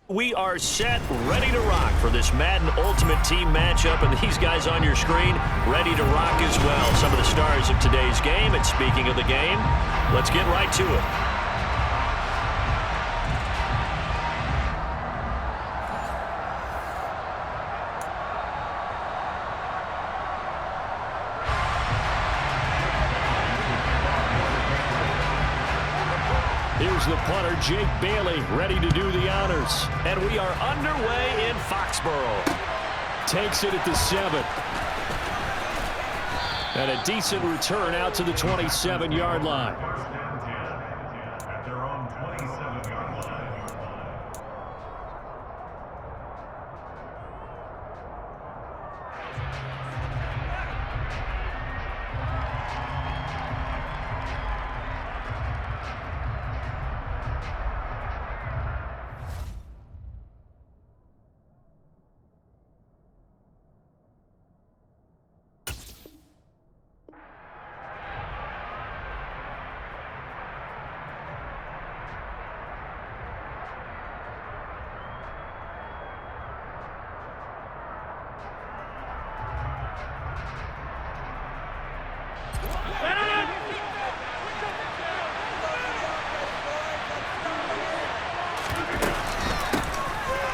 We are set, ready to rock for this Madden Ultimate Team matchup, and these guys on your screen ready to rock as well. Some of the stars of today's game, and speaking of the game, let's get right to it. Here's the punter, Jake Bailey, ready to do the honors. And we are underway in Foxborough. Takes it at the 7. And a decent return out to the 27-yard line. At their own 27-yard line.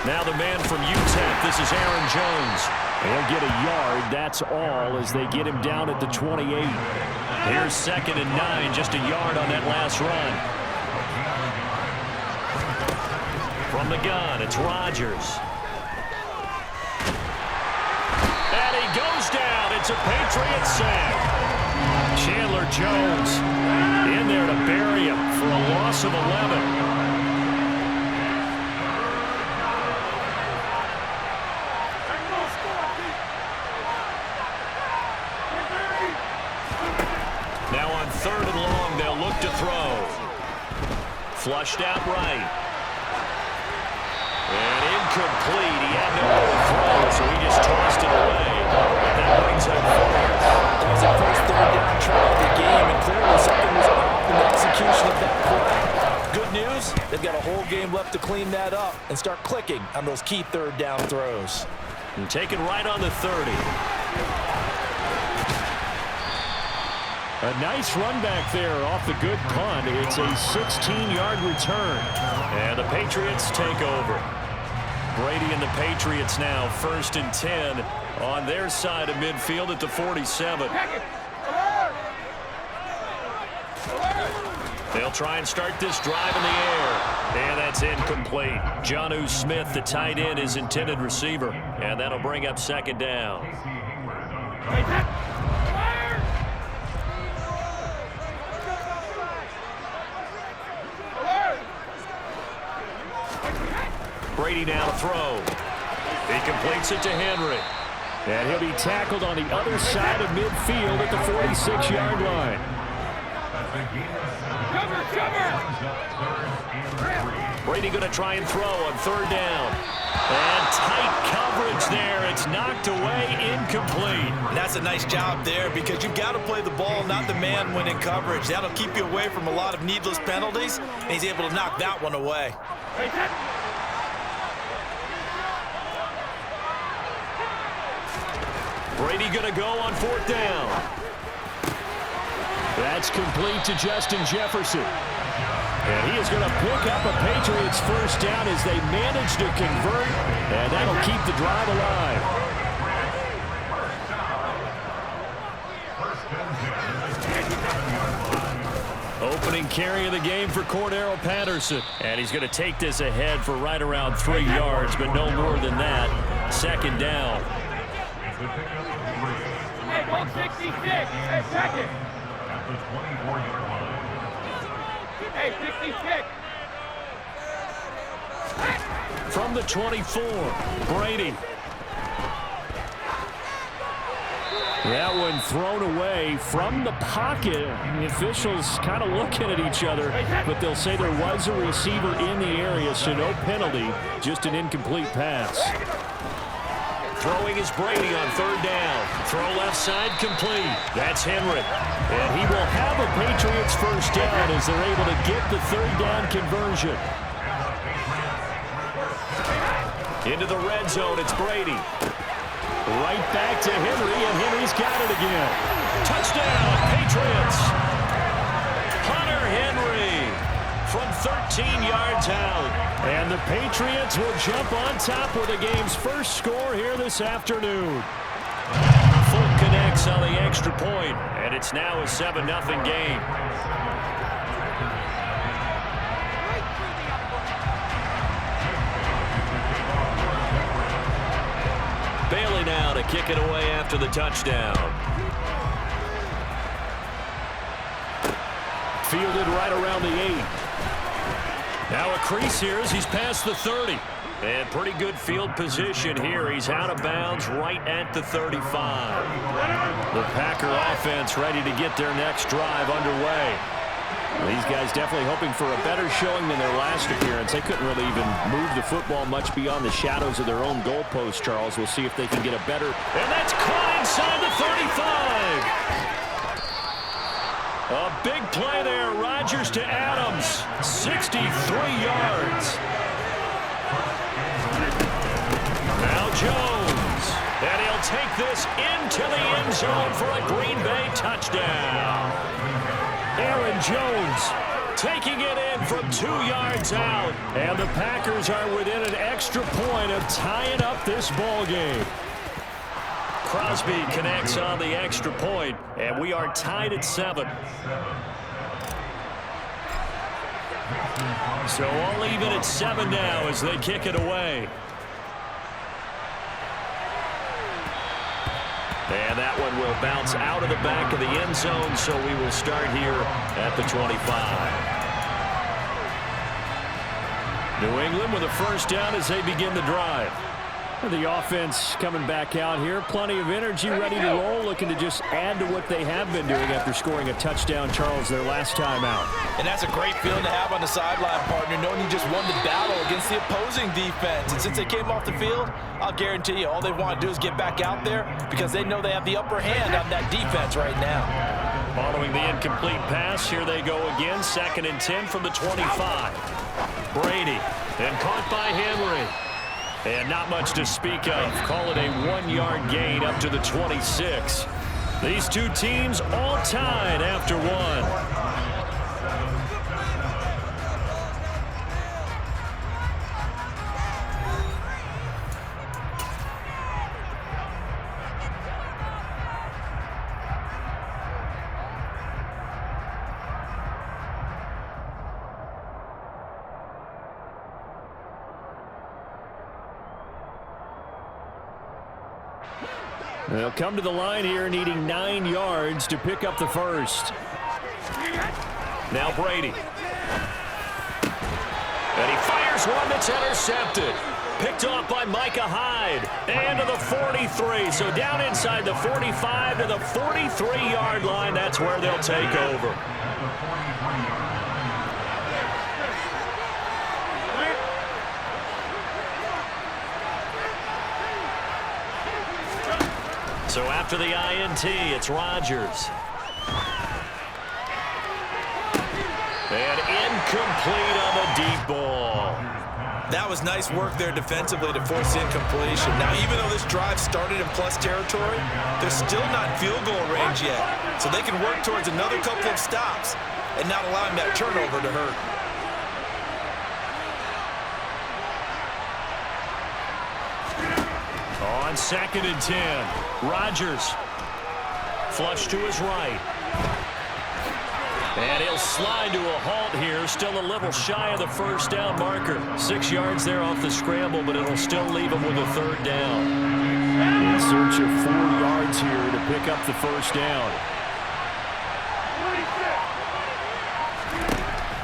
Now the man from UTEP, this is Aaron Jones. He'll get a yard, that's all, as they get him down at the 28. Here's 2nd and 9, just a yard on that last run. From the gun, it's Rodgers. And he goes down. It's a Patriot sack. Chandler Jones in there to bury him for a loss of 11. Now on 3rd and long, they'll look to throw. Flushed out right. And incomplete. He had nowhere to throw, so he just tossed it away. But that brings up 4th. That was the first 3rd down try of the game, and clearly something was off in the execution of that play. Good news, they've got a whole game left to clean that up and start clicking on those key 3rd down throws. And taken right on the 30. A nice run back there off the good punt. It's a 16-yard return. And the Patriots take over. Brady and the Patriots now 1st and 10 on their side of midfield at the 47. They'll try and start this drive in the air. And that's incomplete. Jonnu Smith, the tight end, is intended receiver. And that'll bring up 2nd down. Brady now to throw. He completes it to Henry. And he'll be tackled on the other side of midfield at the 46-yard line. Brady going to try and throw on 3rd down. And tight coverage there. It's knocked away, incomplete. That's a nice job there because you've got to play the ball, not the man when in coverage. That'll keep you away from a lot of needless penalties, and he's able to knock that one away. Brady going to go on 4th down. That's complete to Justin Jefferson. And he is going to pick up a Patriots 1st down as they manage to convert, and that'll keep the drive alive. Opening carry of the game for Cordero Patterson. And he's going to take this ahead for right around 3 yards, but no more than that. 2nd down. Hey, 166. Hey, 2nd. At the 24-yard line. Hey, 66. From the 24, Brady. That one thrown away from the pocket. The officials kind of looking at each other, but they'll say there was a receiver in the area, so no penalty, just an incomplete pass. Throwing is Brady on 3rd down. Throw left side complete. That's Henry. And he will have a Patriots 1st down as they're able to get the 3rd down conversion. Into the red zone, it's Brady. Right back to Henry, and Henry's got it again. Touchdown, Patriots. Hunter Henry from 13 yards out. And the Patriots will jump on top with the game's first score here this afternoon. Full connects on the extra point, and it's now a 7-0 game. Bailey now to kick it away after the touchdown. Fielded right around the 8. Now a crease here as he's past the 30. And pretty good field position here. He's out of bounds right at the 35. The Packer offense ready to get their next drive underway. These guys definitely hoping for a better showing than their last appearance. They couldn't really even move the football much beyond the shadows of their own goalpost, Charles. We'll see if they can get a better... And that's caught inside the 35. A big play there. Rodgers to Adams. 63 yards. Now Jones. And he'll take this into the end zone for a Green Bay touchdown. Aaron Jones taking it in from 2 yards out. And the Packers are within an extra point of tying up this ball game. Crosby connects on the extra point, and we are tied at 7. So all even at 7 now as they kick it away. And that one will bounce out of the back of the end zone, so we will start here at the 25. New England with a first down as they begin the drive. The offense coming back out here. Plenty of energy, ready to roll, looking to just add to what they have been doing after scoring a touchdown, Charles, their last time out. And that's a great feeling to have on the sideline, partner, knowing you just won the battle against the opposing defense. And since they came off the field, I'll guarantee you all they want to do is get back out there because they know they have the upper hand on that defense right now. Following the incomplete pass, here they go again. 2nd and 10 from the 25. Brady, and caught by Henry. And not much to speak of. Call it a 1-yard gain up to the 26. These two teams all tied after 1. They'll come to the line here needing 9 yards to pick up the first. Now Brady. And he fires one that's intercepted. Picked off by Micah Hyde. And to the 43. So down inside the 45 to the 43-yard line. That's where they'll take over. So after the INT, it's Rodgers. And incomplete on the deep ball. That was nice work there defensively to force incompletion. Now, even though this drive started in plus territory, they're still not in field goal range yet. So they can work towards another couple of stops and not allowing that turnover to hurt. On 2nd and 10, Rodgers. Flush to his right. And he'll slide to a halt here. Still a little shy of the first down marker. 6 yards there off the scramble, but it'll still leave him with a 3rd down. In search of 4 yards here to pick up the first down.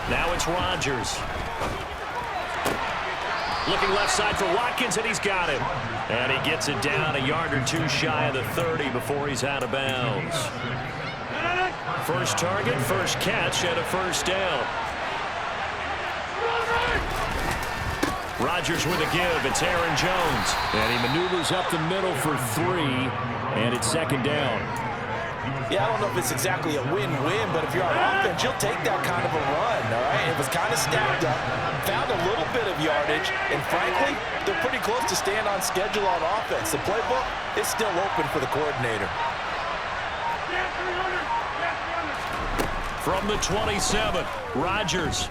Now it's Rodgers. Looking left side for Watkins, and he's got him. And he gets it down a yard or 2 shy of the 30 before he's out of bounds. First target, first catch, and a first down. Rodgers with a give. It's Aaron Jones. And he maneuvers up the middle for 3, and it's 2nd down. Yeah, I don't know if it's exactly a win-win, but if you're on offense, you'll take that kind of a run, all right? It was kind of stacked up, found a little bit of yardage, stage. And frankly, they're pretty close to staying on schedule on offense. The playbook is still open for the coordinator. From the 27, Rodgers.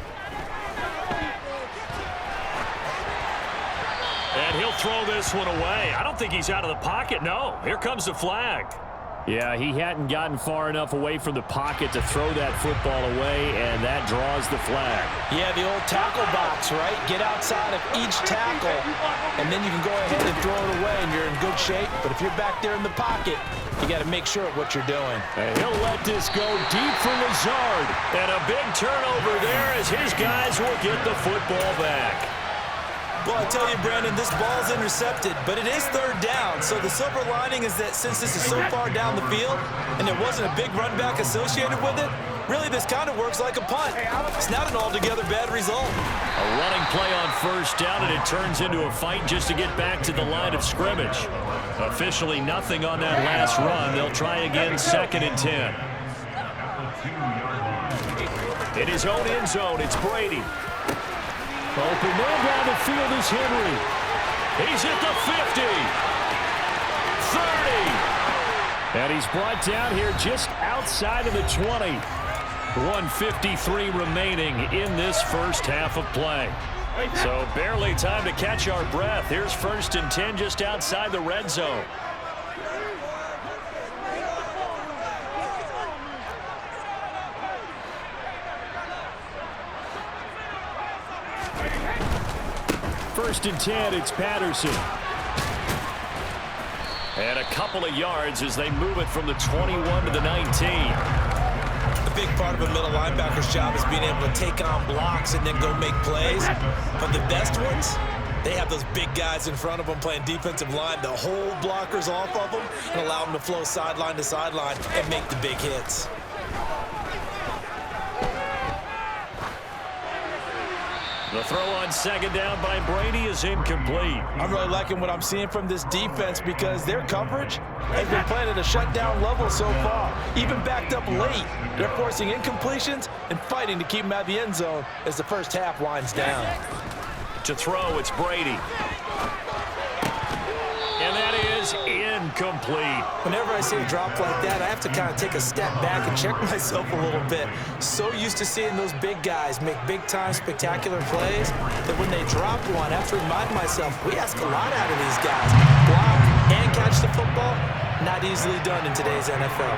And he'll throw this one away. I don't think he's out of the pocket. No, here comes the flag. Yeah, he hadn't gotten far enough away from the pocket to throw that football away, and that draws the flag. Yeah, the old tackle box, right? Get outside of each tackle, and then you can go ahead and throw it away, and you're in good shape. But if you're back there in the pocket, you got to make sure of what you're doing. And he'll let this go deep for Lazard. And a big turnover there as his guys will get the football back. Well, I tell you, Brandon, this ball's intercepted, but it is third down. So the silver lining is that since this is so far down the field and there wasn't a big run back associated with it, really this kind of works like a punt. It's not an altogether bad result. A running play on first down, and it turns into a fight just to get back to the line of scrimmage. Officially nothing on that last run. They'll try again, 2nd and 10. In his own end zone, it's Brady. Open man down the field is Henry. He's at the 50. 30. And he's brought down here just outside of the 20. 1:53 remaining in this first half of play. So barely time to catch our breath. Here's 1st and 10 just outside the red zone. First and 10, it's Patterson. And a couple of yards as they move it from the 21 to the 19. The big part of a middle linebacker's job is being able to take on blocks and then go make plays. But the best ones, they have those big guys in front of them playing defensive line to hold blockers off of them and allow them to flow sideline to sideline and make the big hits. The throw on 2nd down by Brady is incomplete. I'm really liking what I'm seeing from this defense because their coverage has been playing at a shutdown level so far. Even backed up late, they're forcing incompletions and fighting to keep them out of the end zone as the first half winds down. To throw, it's Brady. And that is incomplete. Whenever I see a drop like that, I have to kind of take a step back and check myself a little bit. So used to seeing those big guys make big-time spectacular plays that when they drop one, I have to remind myself, we ask a lot out of these guys. Block and catch the football, not easily done in today's NFL.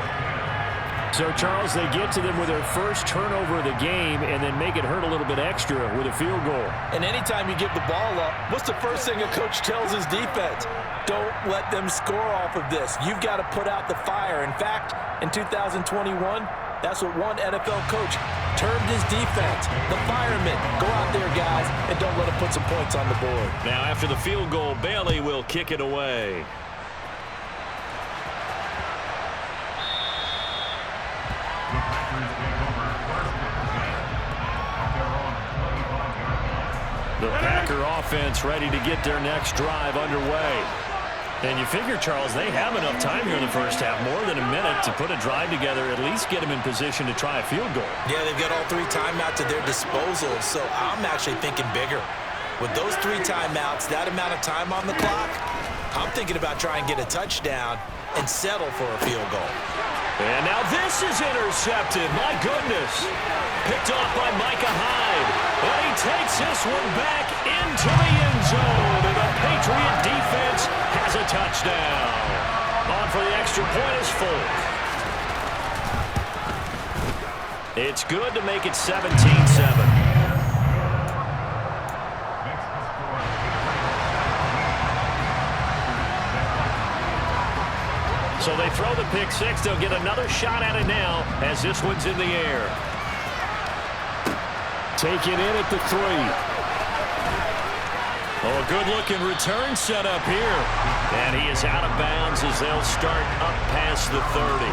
So, Charles, they get to them with their first turnover of the game and then make it hurt a little bit extra with a field goal. And anytime you give the ball up, what's the first thing a coach tells his defense? Don't let them score off of this. You've got to put out the fire. In fact, in 2021, that's what one NFL coach termed his defense. The firemen. Go out there, guys, and don't let them put some points on the board. Now, after the field goal, Bailey will kick it away. The Packer offense ready to get their next drive underway. And you figure, Charles, they have enough time here in the first half, more than a minute, to put a drive together, at least get them in position to try a field goal. Yeah, they've got all 3 timeouts at their disposal, so I'm actually thinking bigger. With those 3 timeouts, that amount of time on the clock, I'm thinking about trying to get a touchdown and settle for a field goal. And now this is intercepted. My goodness. Picked off by Micah Hyde. And he takes this one back into the end zone. And the Patriot defense has a touchdown. On for the extra point is Folk. It's good to make it 17-7. So they throw the pick six. They'll get another shot at it now as this one's in the air. Take it in at the 3. Oh, a good-looking return set up here. And he is out of bounds as they'll start up past the 30.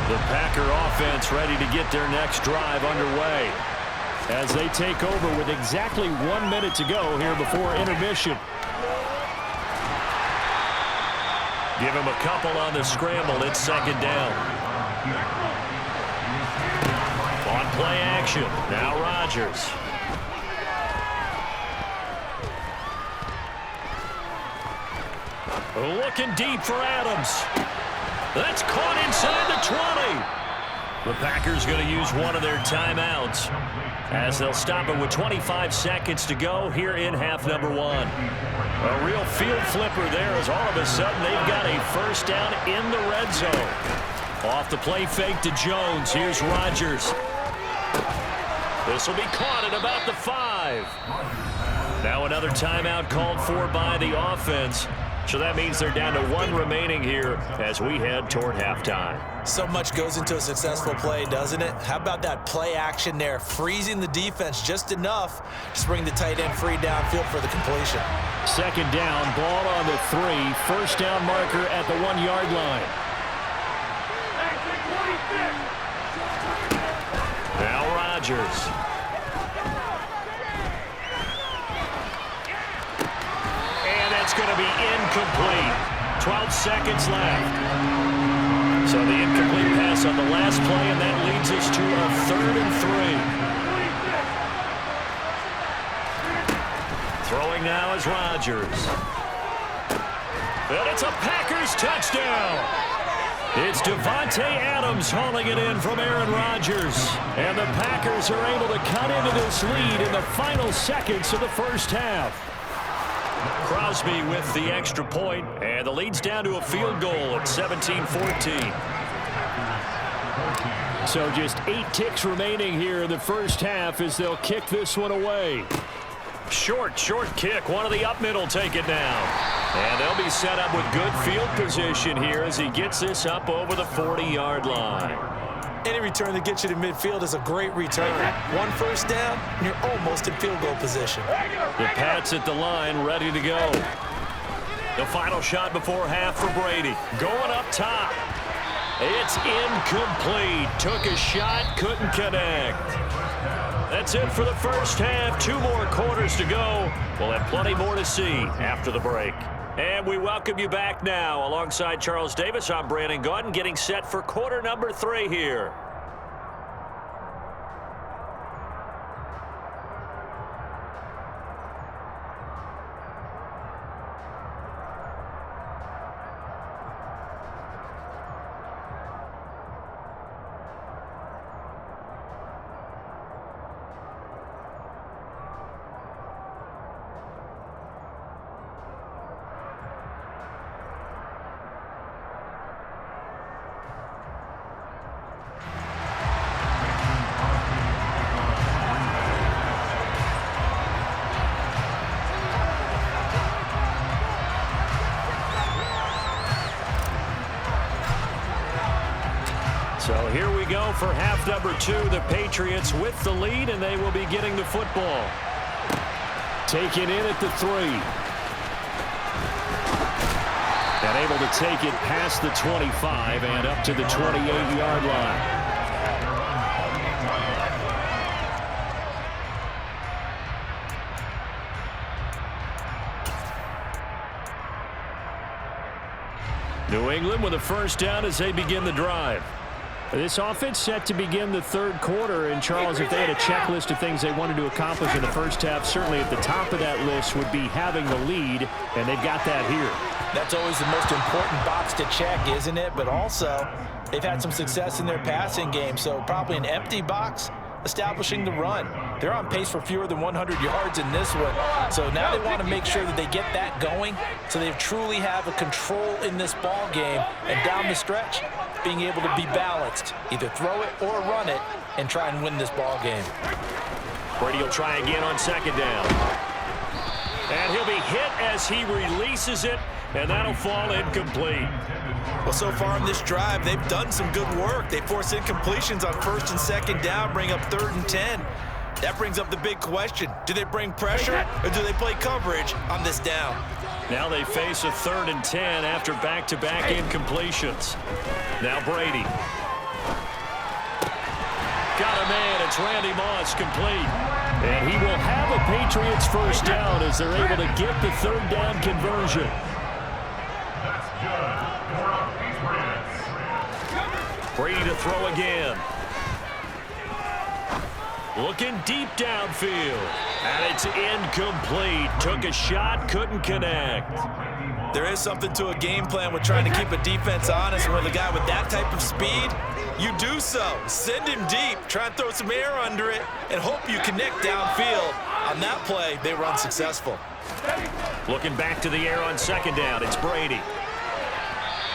The Packer offense ready to get their next drive underway as they take over with exactly 1 minute to go here before intermission. Give him a couple on the scramble. It's 2nd down. On play action. Now Rodgers. Looking deep for Adams. That's caught inside the 20. The Packers going to use one of their timeouts as they'll stop it with 25 seconds to go here in half number one. A real field flipper there as all of a sudden they've got a first down in the red zone. Off the play fake to Jones. Here's Rodgers. This will be caught at about the 5. Now another timeout called for by the offense. So that means they're down to 1 remaining here as we head toward halftime. So much goes into a successful play, doesn't it? How about that play action there, freezing the defense just enough to bring the tight end free downfield for the completion. Second down, ball on the 3. First down marker at the 1-yard line. Now Rodgers. And that's going to be incomplete. 12 seconds left. So the incomplete pass on the last play, and that leads us to a 3rd and 3. Throwing now is Rodgers. And it's a Packers touchdown. It's Davante Adams hauling it in from Aaron Rodgers. And the Packers are able to cut into this lead in the final seconds of the first half. Crosby with the extra point, and the lead's down to a field goal at 17-14. So just 8 ticks remaining here in the first half as they'll kick this one away. Short kick. One of the up mid will take it down. And they'll be set up with good field position here as he gets this up over the 40-yard line. Any return that gets you to midfield is a great return. 1 first down, and you're almost in field goal position. The Pats at the line, ready to go. The final shot before half for Brady. Going up top. It's incomplete. Took a shot, couldn't connect. That's it for the first half. 2 more quarters to go. We'll have plenty more to see after the break. And we welcome you back now. Alongside Charles Davis, I'm Brandon Gaudin, getting set for quarter number 3 here. So here we go for half number 2. The Patriots with the lead, and they will be getting the football. Taken in at the 3. And able to take it past the 25 and up to the 28-yard line. New England with a first down as they begin the drive. This offense set to begin the 3rd quarter, and Charles, if they had a checklist of things they wanted to accomplish in the first half, certainly at the top of that list would be having the lead, and they've got that here. That's always the most important box to check, isn't it? But also, they've had some success in their passing game, so probably an empty box establishing the run. They're on pace for fewer than 100 yards in this one, so now they want to make sure that they get that going so they truly have a control in this ball game, and down the stretch, being able to be balanced, either throw it or run it, and try and win this ball game. Brady will try again on 2nd down. And he'll be hit as he releases it, and that'll fall incomplete. Well, so far in this drive, they've done some good work. They force incompletions on 1st and 2nd down, bring up 3rd and 10. That brings up the big question. Do they bring pressure, or do they play coverage on this down? Now they face a 3rd and 10 after back-to-back incompletions. Now Brady. Got a man. It's Randy Moss complete. And he will have a Patriots first down as they're able to get the 3rd down conversion. That's good for our Patriots. Brady to throw again. Looking deep downfield. And it's incomplete. Took a shot, couldn't connect. There is something to a game plan with trying to keep a defense honest. With a guy with that type of speed, you do so. Send him deep, try and throw some air under it, and hope you connect downfield. On that play, they were unsuccessful. Looking back to the air on second down, it's Brady.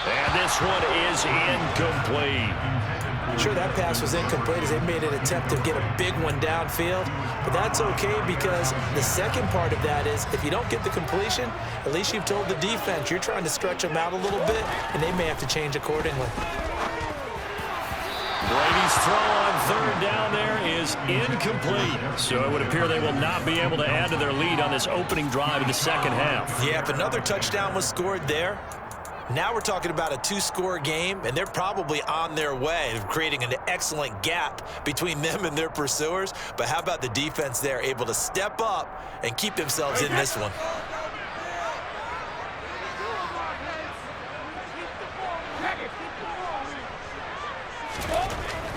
And this one is incomplete. Sure, that pass was incomplete as they made an attempt to get a big one downfield, but that's okay because the second part of that is if you don't get the completion, at least you've told the defense you're trying to stretch them out a little bit, and they may have to change accordingly. Brady's throw on third down there is incomplete. So it would appear they will not be able to add to their lead on this opening drive of the second half. Yeah, if another touchdown was scored there, now we're talking about a two-score game, and they're probably on their way of creating an excellent gap between them and their pursuers. But how about the defense there, able to step up and keep themselves in this one?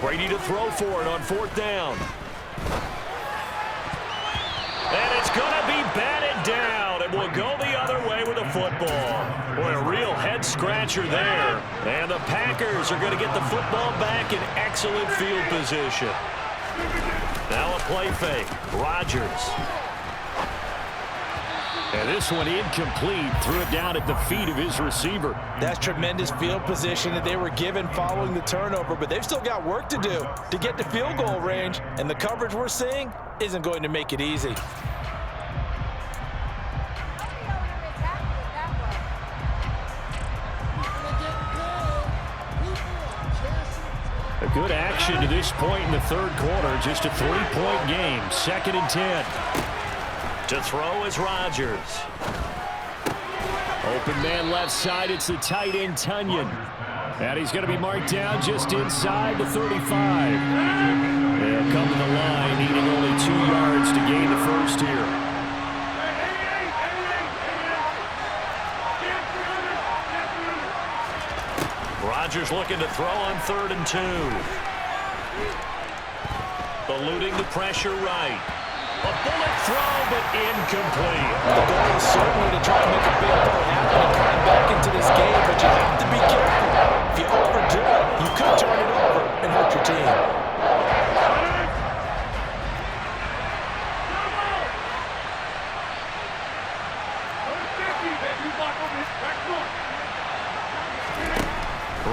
Brady to throw for it on fourth down. And it's going to be batted down, and will go the other way with a football. Boy, a real head-scratcher there. And the Packers are going to get the football back in excellent field position. Now a play fake. Rodgers. And this one incomplete. Threw it down at the feet of his receiver. That's tremendous field position that they were given following the turnover, but they've still got work to do to get to field goal range, and the coverage we're seeing isn't going to make it easy. A good action to this point in the third quarter. Just a 3-point game. 2nd and 10. To throw is Rodgers. Open man left side. It's the tight end, Tunyon. And he's going to be marked down just inside the 35. They'll come to the line, needing only 2 yards to gain the first here. Rodgers looking to throw on 3rd and 2. Eluding the pressure right. A bullet throw, but incomplete. The goal is certainly to try to make a big play happen and come back into this game, but you have to be careful. If you overdo it, you could turn it over and hurt your team.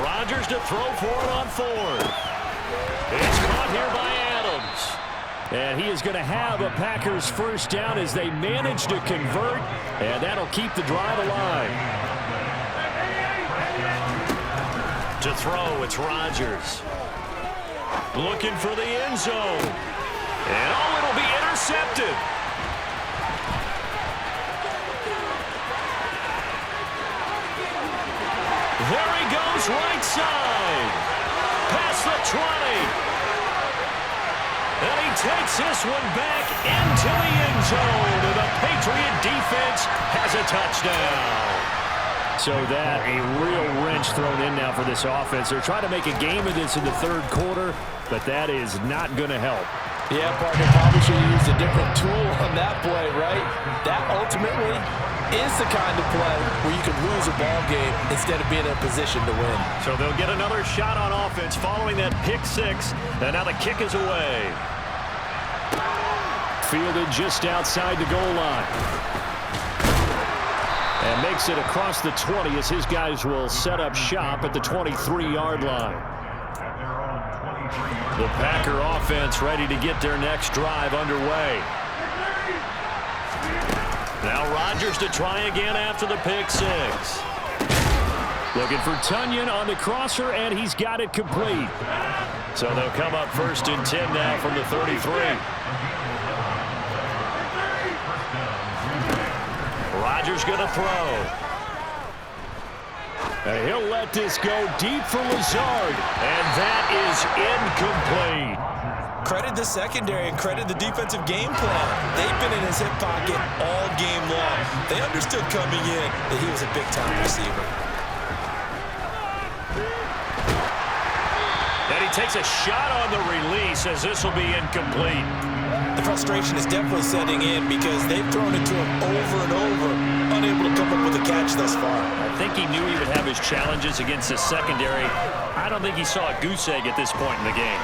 Rodgers to throw for it on 4th. It's caught here by Adams. And he is going to have a Packers first down as they manage to convert, and that'll keep the drive alive. To throw, it's Rodgers. Looking for the end zone. And it'll be intercepted. There he goes, right side. Past the 20. And he takes this one back into the end zone. And the Patriot defense has a touchdown. So that a real wrench thrown in now for this offense. They're trying to make a game of this in the third quarter, but that is not going to help. Yeah, partner, probably should have used a different tool on that play, right? That ultimately is the kind of play where you can lose a ball game instead of being in a position to win. So they'll get another shot on offense following that pick 6, and now the kick is away. Fielded just outside the goal line. And makes it across the 20 as his guys will set up shop at the 23-yard line. The Packer offense ready to get their next drive underway. Now Rodgers to try again after the pick 6. Looking for Tunyon on the crosser, and he's got it complete. So they'll come up 1st and 10 now from the 33. Rodgers going to throw. And he'll let this go deep for Lazard. And that is incomplete. Credit the secondary and credit the defensive game plan. They've been in his hip pocket all game long. They understood coming in that he was a big-time receiver. And he takes a shot on the release as this will be incomplete. The frustration is definitely setting in because they've thrown it to him over and over, unable to come up with a catch thus far. I think he knew he would have his challenges against his secondary. I don't think he saw a goose egg at this point in the game.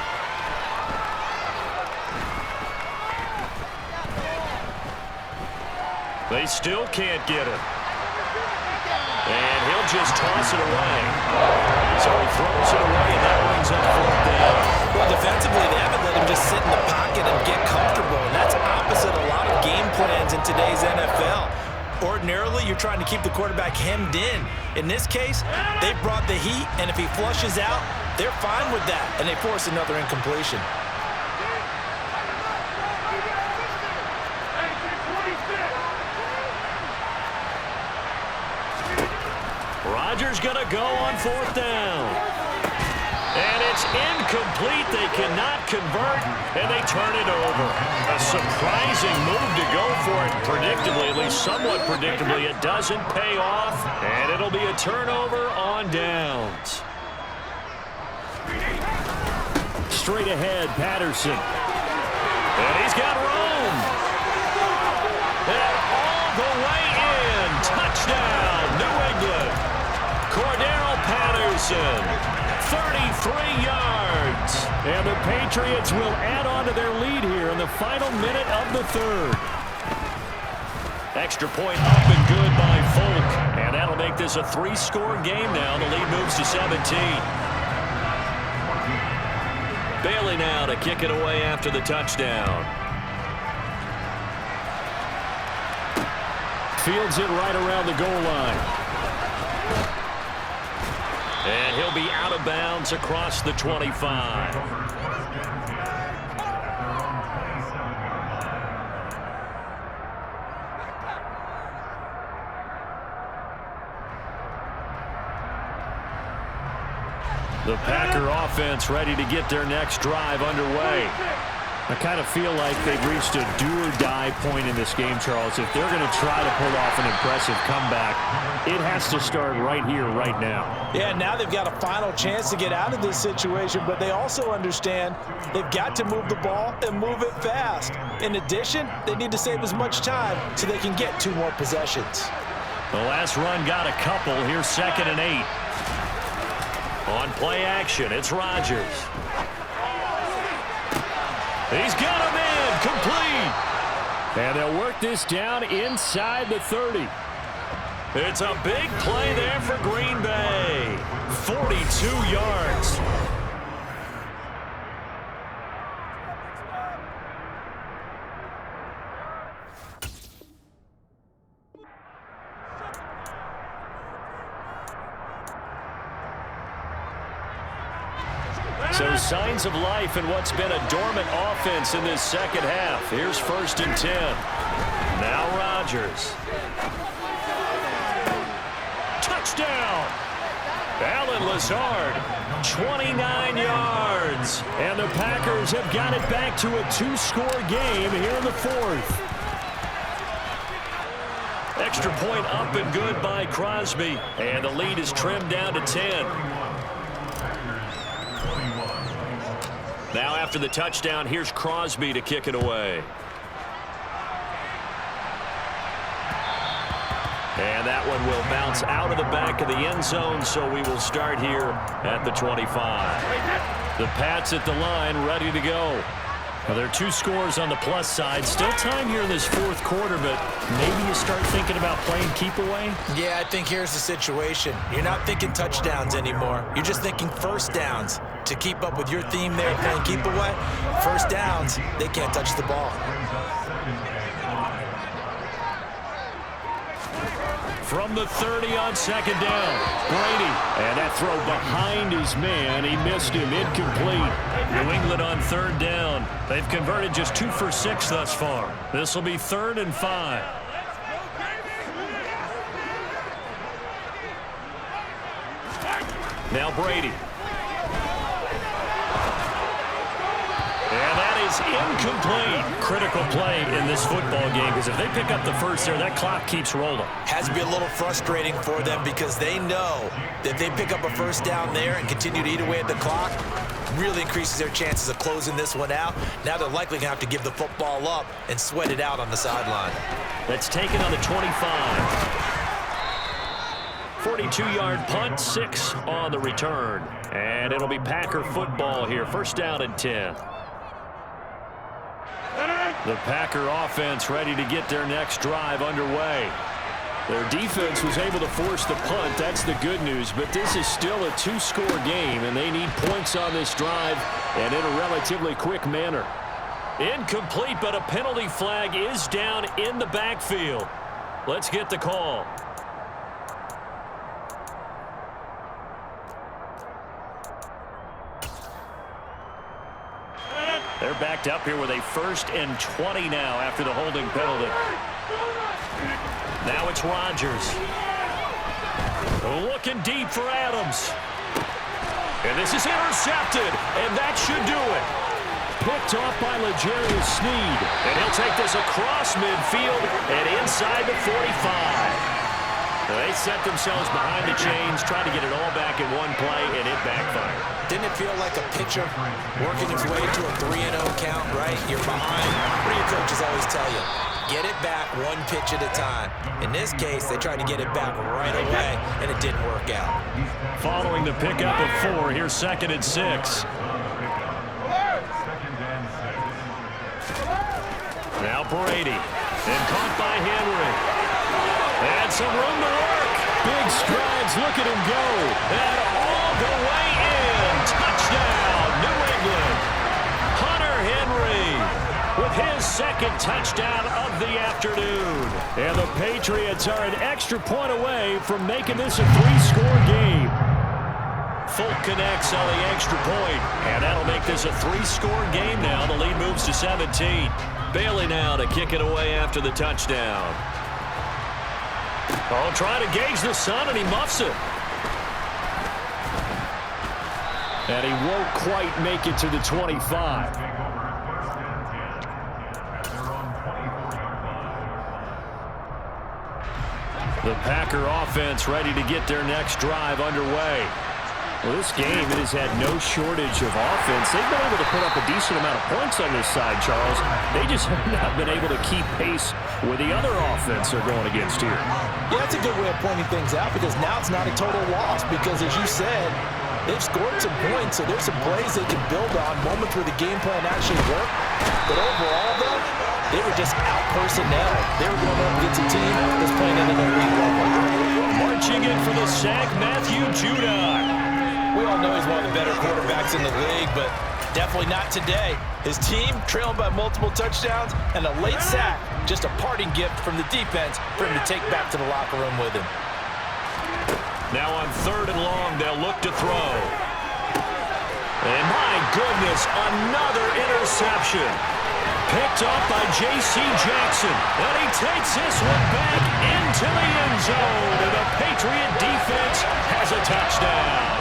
They still can't get it. And he'll just toss it away. So he throws it away, and that brings up 4th down. Well, defensively, they haven't let him just sit in the pocket and get comfortable, and that's opposite a lot of game plans in today's NFL. Ordinarily, you're trying to keep the quarterback hemmed in. In this case, they brought the heat, and if he flushes out, they're fine with that, and they force another incompletion. Rodgers going to go on 4th down. And it's incomplete. They cannot convert, and they turn it over. A surprising move to go for it. Predictably, at least somewhat predictably, it doesn't pay off, and it'll be a turnover on downs. Straight ahead, Patterson. And he's got room. And all the way in. Touchdown, New England. Cordero Patterson, 33 yards. And the Patriots will add on to their lead here in the final minute of the 3rd. Extra point up and good by Folk. And that'll make this a 3-score game now. The lead moves to 17. Bailey now to kick it away after the touchdown. Fields it right around the goal line. And he'll be out of bounds across the 25. The Packer offense ready to get their next drive underway. I kind of feel like they've reached a do-or-die point in this game, Charles. If they're going to try to pull off an impressive comeback, it has to start right here, right now. Yeah, now they've got a final chance to get out of this situation, but they also understand they've got to move the ball and move it fast. In addition, they need to save as much time so they can get 2 more possessions. The last run got a couple. Here's 2nd and 8. On play action, it's Rodgers. He's got him in, complete. And they'll work this down inside the 30. It's a big play there for Green Bay. 42 yards. So signs of life in what's been a dormant offense in this second half. Here's 1st and 10. Now Rodgers. Touchdown! Allen Lazard, 29 yards. And the Packers have got it back to a 2-score game here in the 4th. Extra point up and good by Crosby. And the lead is trimmed down to 10. Now after the touchdown, here's Crosby to kick it away. And that one will bounce out of the back of the end zone, so we will start here at the 25. The Pats at the line, ready to go. Well, there are 2 scores on the plus side. Still time here in this 4th quarter, but maybe you start thinking about playing keep away? Yeah, I think here's the situation. You're not thinking touchdowns anymore. You're just thinking 1st downs. To keep up with your theme there, playing keep away, 1st downs, they can't touch the ball. From the 30 on 2nd down, Brady. And that throw behind his man. He missed him, incomplete. New England on 3rd down. They've converted just 2 for 6 thus far. This will be 3rd and 5. Now Brady. And that is incomplete. Critical play in this football game, because if they pick up the 1st there, that clock keeps rolling. Has to be a little frustrating for them because they know that if they pick up a 1st down there and continue to eat away at the clock, really increases their chances of closing this one out. Now they're likely going to have to give the football up and sweat it out on the sideline. That's taken on the 25. 42-yard punt, 6 on the return. And it'll be Packer football here. First down and 10. The Packer offense ready to get their next drive underway. Their defense was able to force the punt. That's the good news. But this is still a 2-score game, and they need points on this drive and in a relatively quick manner. Incomplete, but a penalty flag is down in the backfield. Let's get the call. They're backed up here with a 1st and 20 now after the holding penalty. Now it's Rodgers. Looking deep for Adams. And this is intercepted, and that should do it. Picked off by L'Jarius Sneed. And he'll take this across midfield and inside the 45. They set themselves behind the chains, trying to get it all back in one play, and it backfired. Didn't it feel like a pitcher working its way to a 3-0 count, right? You're behind. What do your coaches always tell you? Get it back one pitch at a time. In this case, they tried to get it back right away, and it didn't work out. Following the pickup of 4, here's 2nd and 6. Now Brady, and caught by Henry. And some room to work. Big strides, look at him go. And all the way in. Touchdown, New England. Hunter Henry with his 2nd touchdown of the afternoon. And the Patriots are an extra point away from making this a 3-score game. Folk connects on the extra point, and that'll make this a 3-score game now. The lead moves to 17. Bailey now to kick it away after the touchdown. Oh, trying to gauge the sun, and he muffs it. And he won't quite make it to the 25. The Packer offense ready to get their next drive underway. Well, this game, it has had no shortage of offense. They've been able to put up a decent amount of points on this side, Charles. They just have not been able to keep pace with the other offense they're going against here. Yeah, that's a good way of pointing things out, because now it's not a total loss, because as you said, they've scored some points, so there's some plays they can build on, moments where the game plan actually worked. But overall, though, they were just out personnel. They were going up against a team that's playing at an elite level. Marching in for the sack, Matthew Judon. We all know he's one of the better quarterbacks in the league, but definitely not today. His team trailing by multiple touchdowns, and a late sack, just a parting gift from the defense for him to take back to the locker room with him. Now on 3rd and long, they'll look to throw. And my goodness, another interception. Picked off by J.C. Jackson. And he takes this one back into the end zone. And the Patriot defense has a touchdown.